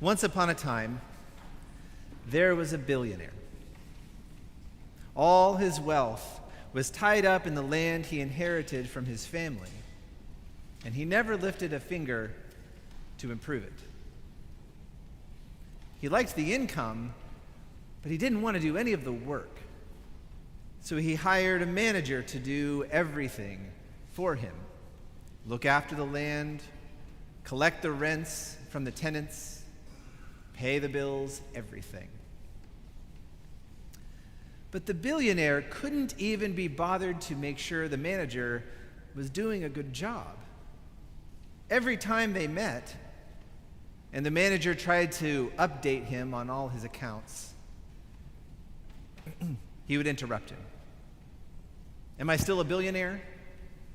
Once upon a time, there was a billionaire. All his wealth was tied up in the land he inherited from his family, and he never lifted a finger to improve it. He liked the income, but he didn't want to do any of the work. So he hired a manager to do everything for him. Look after the land, collect the rents from the tenants, pay the bills, everything. But the billionaire couldn't even be bothered to make sure the manager was doing a good job. Every time they met, and the manager tried to update him on all his accounts, he would interrupt him. "Am I still a billionaire?"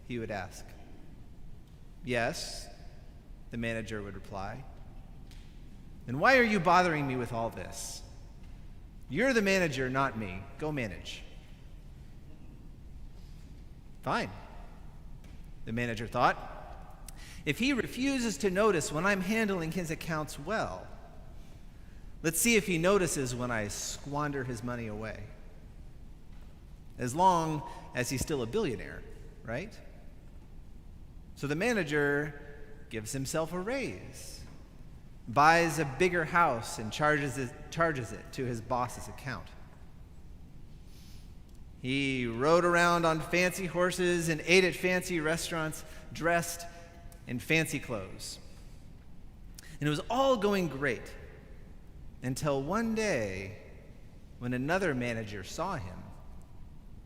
he would ask. "Yes," the manager would reply. "Then why are you bothering me with all this? You're the manager, not me. Go manage." Fine, the manager thought. If he refuses to notice when I'm handling his accounts well, let's see if he notices when I squander his money away. As long as he's still a billionaire, right? So the manager gives himself a raise, buys a bigger house, and charges it to his boss's account. He rode around on fancy horses and ate at fancy restaurants, dressed in fancy clothes. And it was all going great until one day when another manager saw him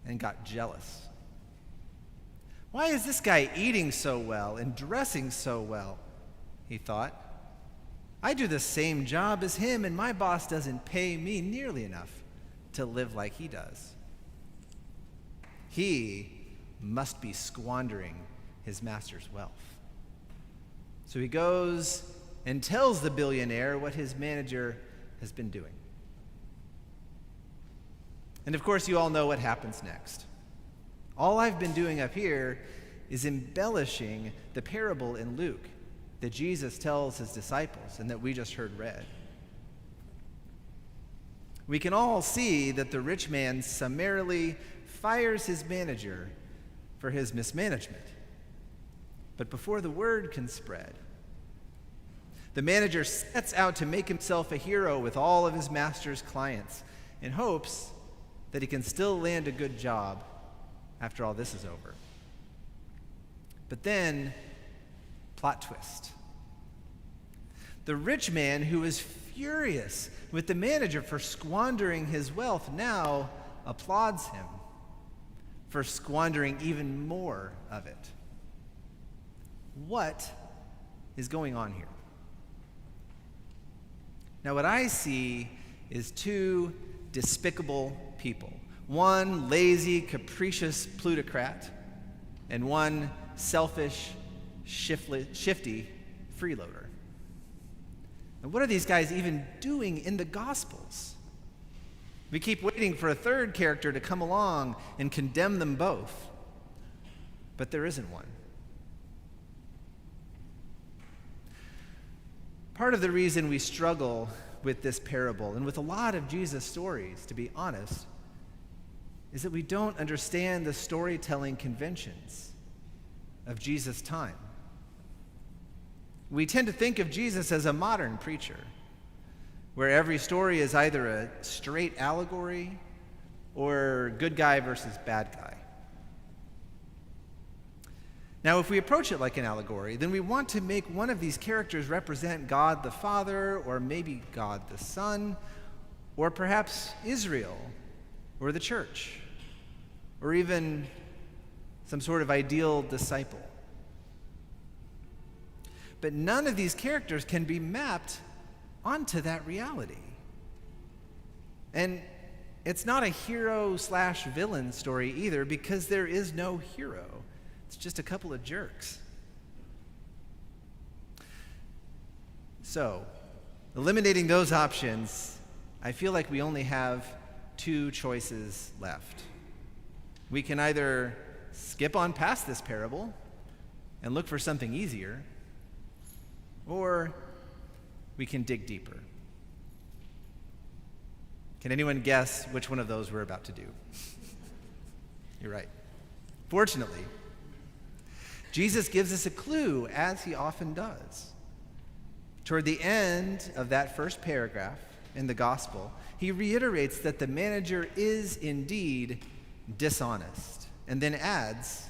and got jealous. "Why is this guy eating so well and dressing so well?" he thought. "I do the same job as him, and my boss doesn't pay me nearly enough to live like he does. He must be squandering his master's wealth." So he goes and tells the billionaire what his manager has been doing. And of course, you all know what happens next. All I've been doing up here is embellishing the parable in Luke that Jesus tells his disciples and that we just heard read. We can all see that the rich man summarily fires his manager for his mismanagement. But before the word can spread, the manager sets out to make himself a hero with all of his master's clients in hopes that he can still land a good job after all this is over. But then, plot twist. The rich man, who is furious with the manager for squandering his wealth, now applauds him for squandering even more of it. What is going on here? Now, what I see is two despicable people. One lazy, capricious plutocrat, and one selfish, shifty freeloader. And what are these guys even doing in the Gospels? We keep waiting for a third character to come along and condemn them both, but there isn't one. Part of the reason we struggle with this parable, and with a lot of Jesus' stories, to be honest, is that we don't understand the storytelling conventions of Jesus' time. We tend to think of Jesus as a modern preacher, where every story is either a straight allegory or good guy versus bad guy. Now, if we approach it like an allegory, then we want to make one of these characters represent God the Father, or maybe God the Son, or perhaps Israel, or the church, or even some sort of ideal disciple. But none of these characters can be mapped onto that reality. And it's not a hero/villain story either, because there is no hero. It's just a couple of jerks. So, eliminating those options, I feel like we only have two choices left. We can either skip on past this parable and look for something easier, or we can dig deeper. Can anyone guess which one of those we're about to do? You're right. Fortunately, Jesus gives us a clue, as he often does. Toward the end of that first paragraph in the gospel, he reiterates that the manager is indeed dishonest, and then adds,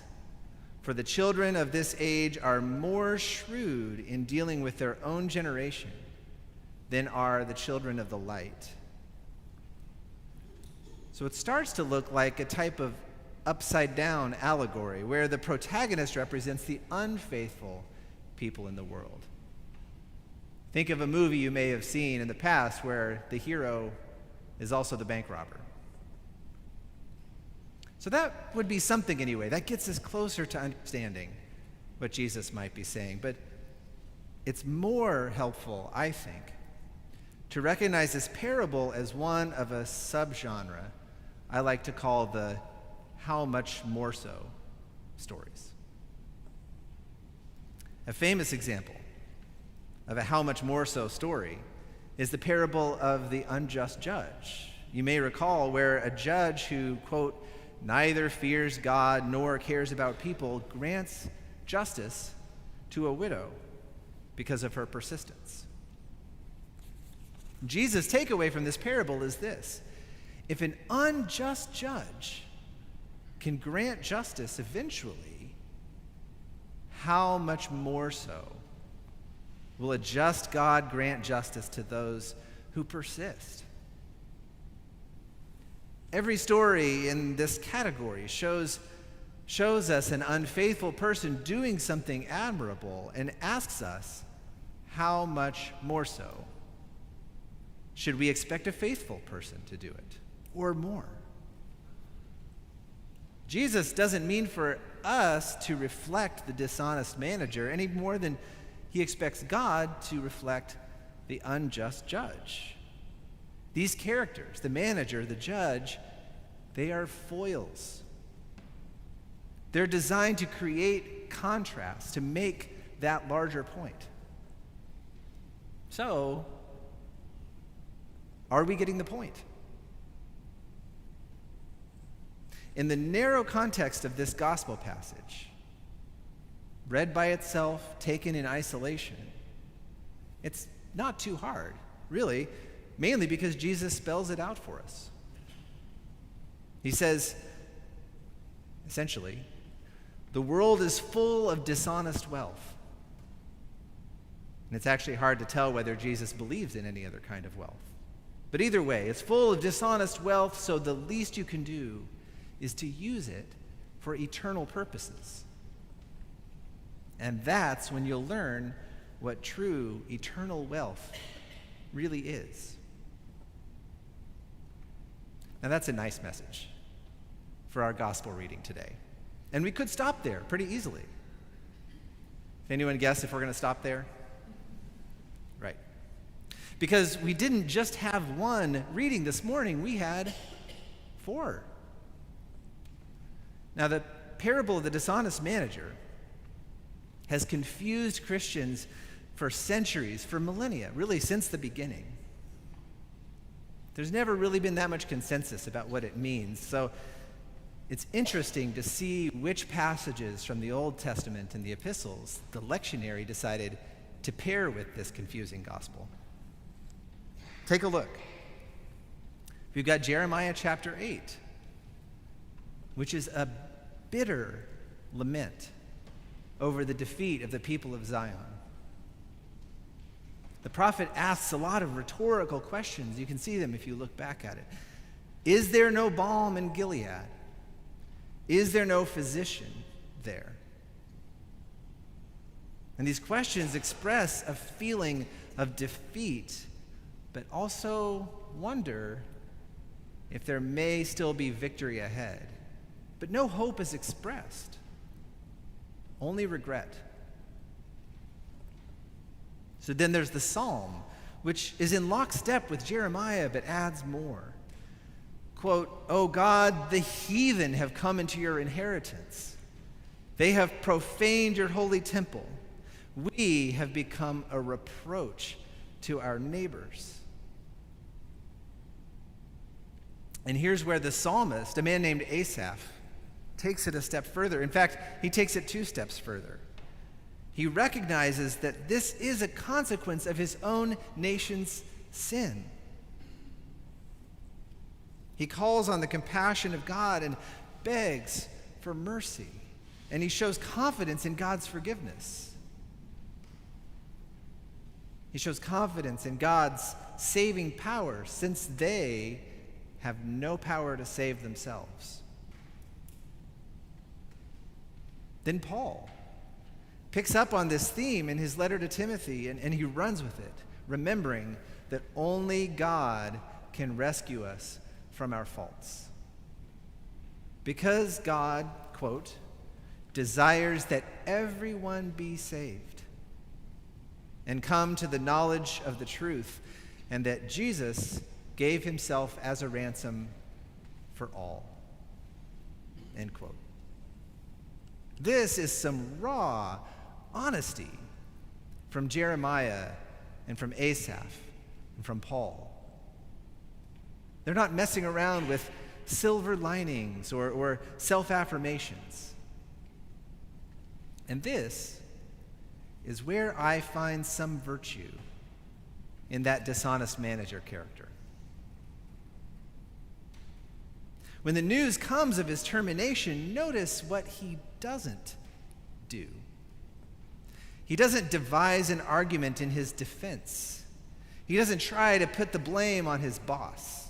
"For the children of this age are more shrewd in dealing with their own generation than are the children of the light." So it starts to look like a type of upside-down allegory where the protagonist represents the unfaithful people in the world. Think of a movie you may have seen in the past where the hero is also the bank robber. So that would be something anyway. That gets us closer to understanding what Jesus might be saying. But it's more helpful, I think, to recognize this parable as one of a subgenre I like to call the "how much more so" stories. A famous example of a "how much more so" story is the parable of the unjust judge. You may recall where a judge who, quote, "neither fears God nor cares about people, grants justice to a widow because of her persistence." Jesus' takeaway from this parable is this: if an unjust judge can grant justice eventually, how much more so will a just God grant justice to those who persist? Every story in this category shows us an unfaithful person doing something admirable and asks us, how much more so? Should we expect a faithful person to do it, or more? Jesus doesn't mean for us to reflect the dishonest manager any more than he expects God to reflect the unjust judge. These characters, the manager, the judge, they are foils. They're designed to create contrast, to make that larger point. So, are we getting the point? In the narrow context of this gospel passage, read by itself, taken in isolation, it's not too hard, really, mainly because Jesus spells it out for us. He says, essentially, the world is full of dishonest wealth. And it's actually hard to tell whether Jesus believes in any other kind of wealth. But either way, it's full of dishonest wealth, so the least you can do is to use it for eternal purposes. And that's when you'll learn what true eternal wealth really is. Now that's a nice message for our gospel reading today. And we could stop there pretty easily. Can anyone guess if we're going to stop there? Right. Because we didn't just have one reading this morning, we had 4. Now, the parable of the dishonest manager has confused Christians for centuries, for millennia, really since the beginning. There's never really been that much consensus about what it means. So it's interesting to see which passages from the Old Testament and the epistles the lectionary decided to pair with this confusing gospel. Take a look. We've got Jeremiah chapter 8, which is a bitter lament over the defeat of the people of Zion. The prophet asks a lot of rhetorical questions. You can see them if you look back at it. Is there no balm in Gilead? Is there no physician there? And these questions express a feeling of defeat, but also wonder if there may still be victory ahead. But no hope is expressed, only regret. So then there's the psalm, which is in lockstep with Jeremiah, but adds more. Quote, "O God, the heathen have come into your inheritance. They have profaned your holy temple. We have become a reproach to our neighbors. And here's where the psalmist, a man named Asaph, takes it a step further. In fact, he takes it 2 steps further. He recognizes that this is a consequence of his own nation's sin. He calls on the compassion of God and begs for mercy. And he shows confidence in God's forgiveness. He shows confidence in God's saving power, since they have no power to save themselves. Then Paul picks up on this theme in his letter to Timothy, and he runs with it, remembering that only God can rescue us from our faults. Because God, quote, desires that everyone be saved and come to the knowledge of the truth, and that Jesus gave himself as a ransom for all, end quote. This is some raw honesty from Jeremiah and from Asaph and from Paul. They're not messing around with silver linings or self-affirmations. And this is where I find some virtue in that dishonest manager character. When the news comes of his termination, notice what he doesn't do. He doesn't devise an argument in his defense. He doesn't try to put the blame on his boss.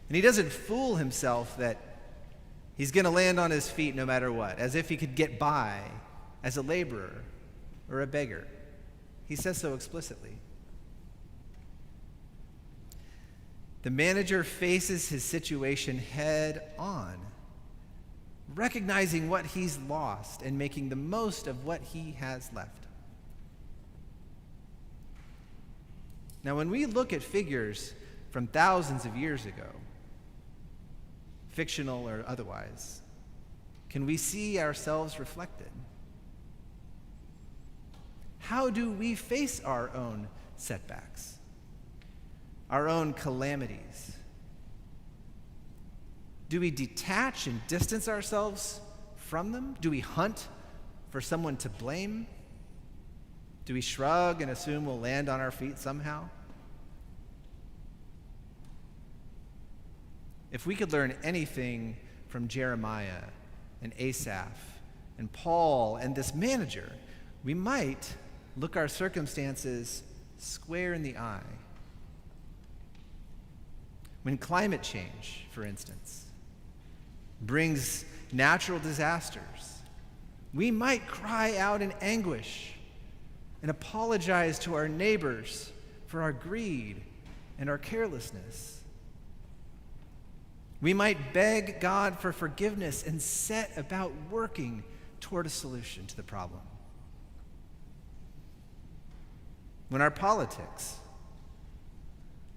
And he doesn't fool himself that he's going to land on his feet no matter what, as if he could get by as a laborer or a beggar. He says so explicitly. The manager faces his situation head on, recognizing what he's lost and making the most of what he has left. Now, when we look at figures from thousands of years ago, fictional or otherwise, can we see ourselves reflected? How do we face our own setbacks, our own calamities? Do we detach and distance ourselves from them? Do we hunt for someone to blame? Do we shrug and assume we'll land on our feet somehow? If we could learn anything from Jeremiah and Asaph and Paul and this manager, we might look our circumstances square in the eye. When climate change, for instance, brings natural disasters, we might cry out in anguish and apologize to our neighbors for our greed and our carelessness. We might beg God for forgiveness and set about working toward a solution to the problem. When our politics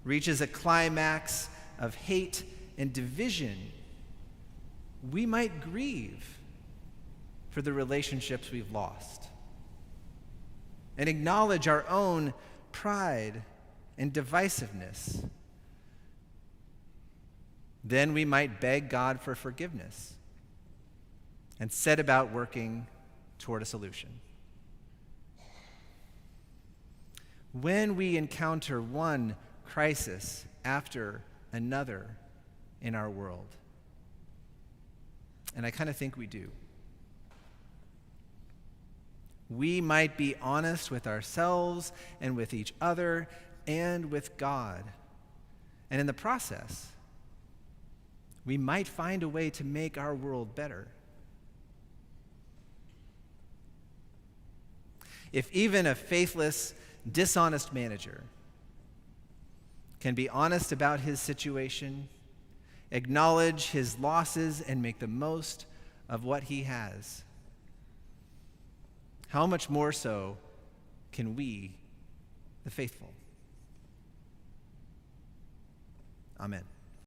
reaches a climax of hate and division, we might grieve for the relationships we've lost and acknowledge our own pride and divisiveness. Then we might beg God for forgiveness and set about working toward a solution. When we encounter one crisis after another in our world, and I kind of think we do, we might be honest with ourselves and with each other and with God. And in the process, we might find a way to make our world better. If even a faithless, dishonest manager can be honest about his situation, acknowledge his losses, and make the most of what he has, how much more so can we, the faithful? Amen.